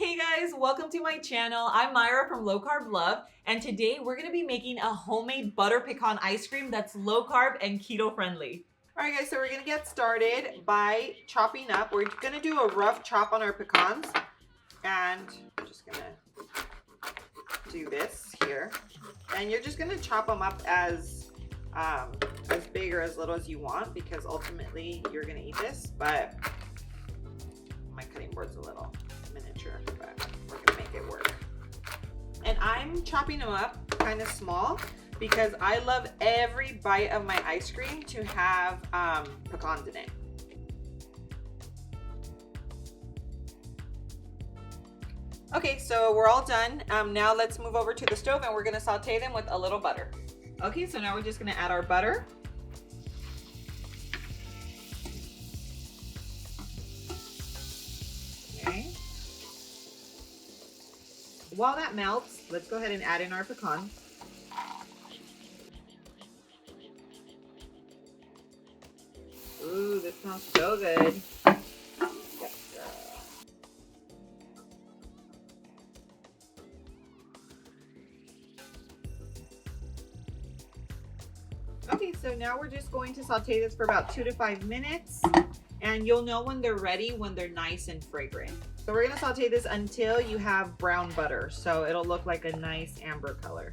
Hey guys, welcome to my channel. I'm Myra from Low Carb Love, and today we're gonna be making a homemade butter pecan ice cream that's low carb and keto friendly. All right guys, so we're gonna get started by chopping up. We're gonna do a rough chop on our pecans, and I'm just gonna do this here. And you're just gonna chop them up as big or as little as you want, because ultimately you're gonna eat this, but my cutting board's a little miniature, but we're gonna make it work. And I'm chopping them up kind of small because I love every bite of my ice cream to have pecans in it. Okay, so we're all done. Now let's move over to the stove and we're gonna saute them with a little butter. Okay, so now we're just gonna add our butter. Okay. While that melts, let's go ahead and add in our pecans. Ooh, this smells so good. Yes, girl. Okay, so now we're just going to saute this for about 2 to 5 minutes. And you'll know when they're ready when they're nice and fragrant. So we're gonna saute this until you have brown butter. So it'll look like a nice amber color.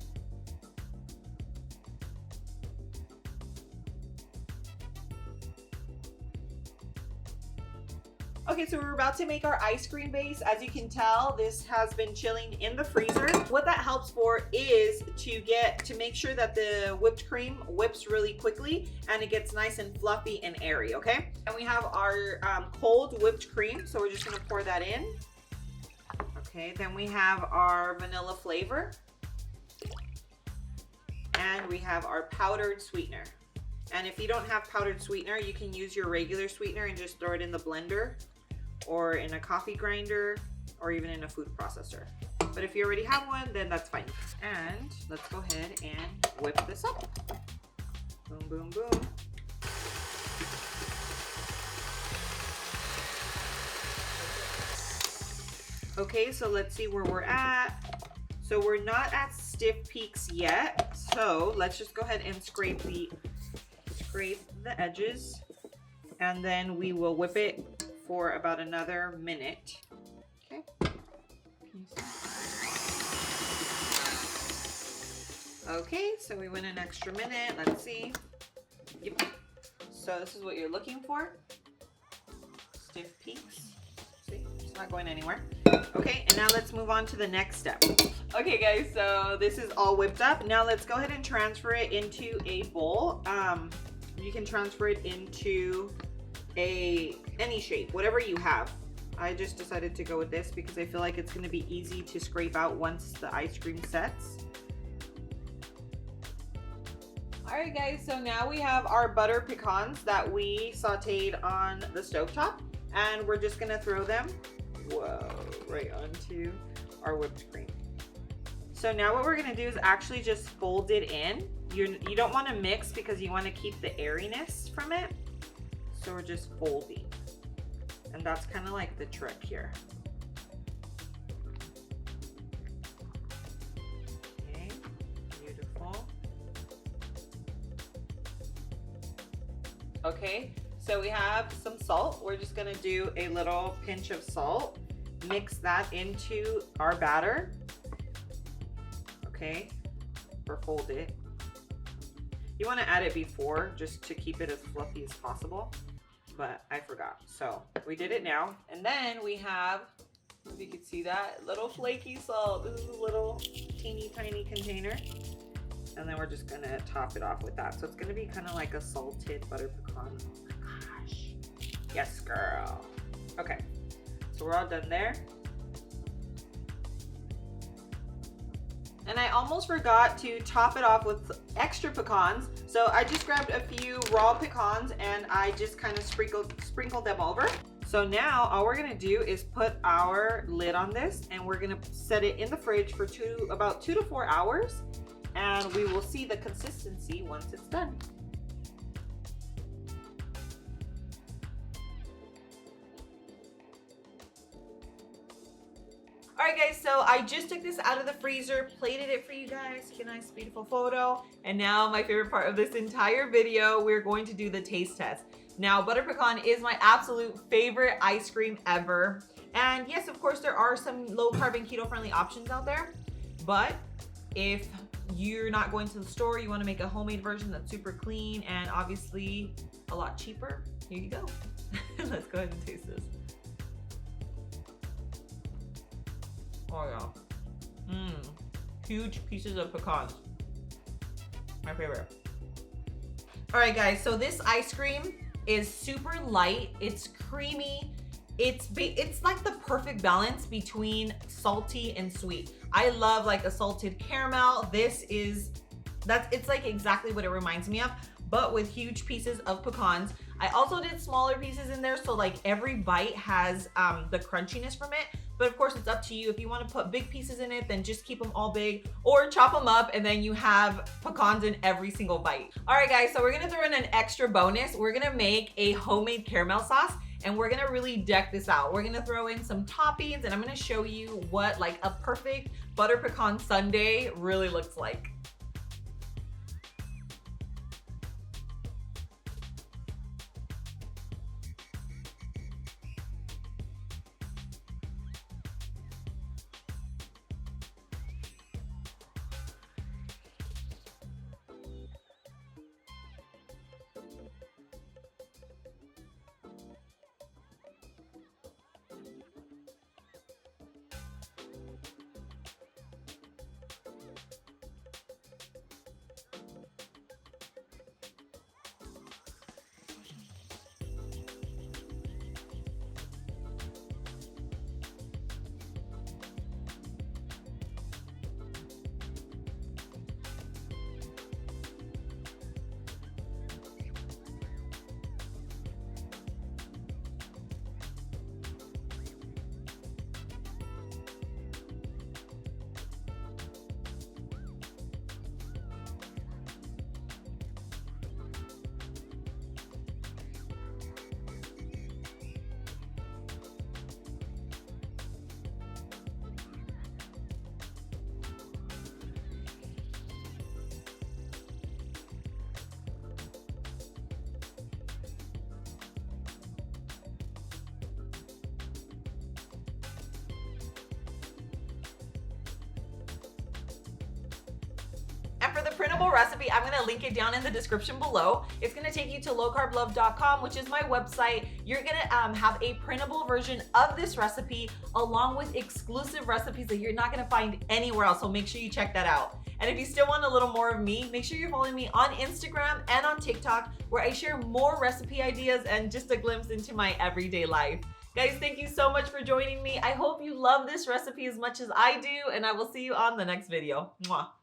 Okay, so we're about to make our ice cream base. As you can tell, this has been chilling in the freezer. What that helps for is to make sure that the whipped cream whips really quickly and it gets nice and fluffy and airy, okay? And we have our cold whipped cream, so we're just gonna pour that in. Okay, then we have our vanilla flavor. And we have our powdered sweetener. And if you don't have powdered sweetener, you can use your regular sweetener and just throw it in the blender or in a coffee grinder or even in a food processor. But if you already have one, then that's fine. And let's go ahead and whip this up. Boom, boom, boom. Okay, so let's see where we're at. So we're not at stiff peaks yet. So let's just go ahead and scrape the edges, and then we will whip it for about another minute. Okay. Okay, so we went an extra minute. Let's see. Yep. So this is what you're looking for. Stiff peaks. See, it's not going anywhere. Okay, and now let's move on to the next step. Okay guys, so this is all whipped up. Now let's go ahead and transfer it into a bowl. You can transfer it into any shape, whatever you have. I just decided to go with this because I feel like it's going to be easy to scrape out once the ice cream sets. Alright guys, so now we have our butter pecans that we sauteed on the stovetop, and we're just going to throw them, right onto our whipped cream. So now what we're going to do is actually just fold it in. You don't want to mix because you want to keep the airiness from it. So we're just folding. And that's kind of like the trick here. Okay, beautiful. Okay, so we have some salt. We're just going to do a little pinch of salt. Mix that into our batter. Okay, or fold it. You want to add it before just to keep it as fluffy as possible, but I forgot. So we did it now. And then we have, if you can see that, little flaky salt. This is a little teeny tiny container. And then we're just gonna top it off with that. So it's gonna be kind of like a salted butter pecan. Oh my gosh. Yes, girl. Okay, so we're all done there. And I almost forgot to top it off with extra pecans. So I just grabbed a few raw pecans and I just kind of sprinkled them over. So now all we're gonna do is put our lid on this and we're gonna set it in the fridge for about 2 to 4 hours. And we will see the consistency once it's done. All right, guys, so I just took this out of the freezer, plated it for you guys, take a nice, beautiful photo. And now my favorite part of this entire video, we're going to do the taste test. Now, butter pecan is my absolute favorite ice cream ever. And yes, of course, there are some low carb and keto friendly options out there. But if you're not going to the store, you want to make a homemade version that's super clean and obviously a lot cheaper, here you go. Let's go ahead and taste this. Oh yeah. Huge pieces of pecans. My favorite. All right, guys, so this ice cream is super light. It's creamy. It's like the perfect balance between salty and sweet. I love like a salted caramel. It's like exactly what it reminds me of, but with huge pieces of pecans. I also did smaller pieces in there, so like every bite has the crunchiness from it. But of course, it's up to you. If you want to put big pieces in it, then just keep them all big or chop them up and then you have pecans in every single bite. All right, guys, so we're gonna throw in an extra bonus. We're gonna make a homemade caramel sauce and we're gonna really deck this out. We're gonna throw in some toppings and I'm gonna show you what like a perfect butter pecan sundae really looks like. And for the printable recipe, I'm gonna link it down in the description below. It's gonna take you to lowcarblove.com, which is my website. You're gonna have a printable version of this recipe along with exclusive recipes that you're not gonna find anywhere else, so make sure you check that out. And if you still want a little more of me, make sure you're following me on Instagram and on TikTok, where I share more recipe ideas and just a glimpse into my everyday life. Guys, thank you so much for joining me. I hope you love this recipe as much as I do, and I will see you on the next video. Mwah.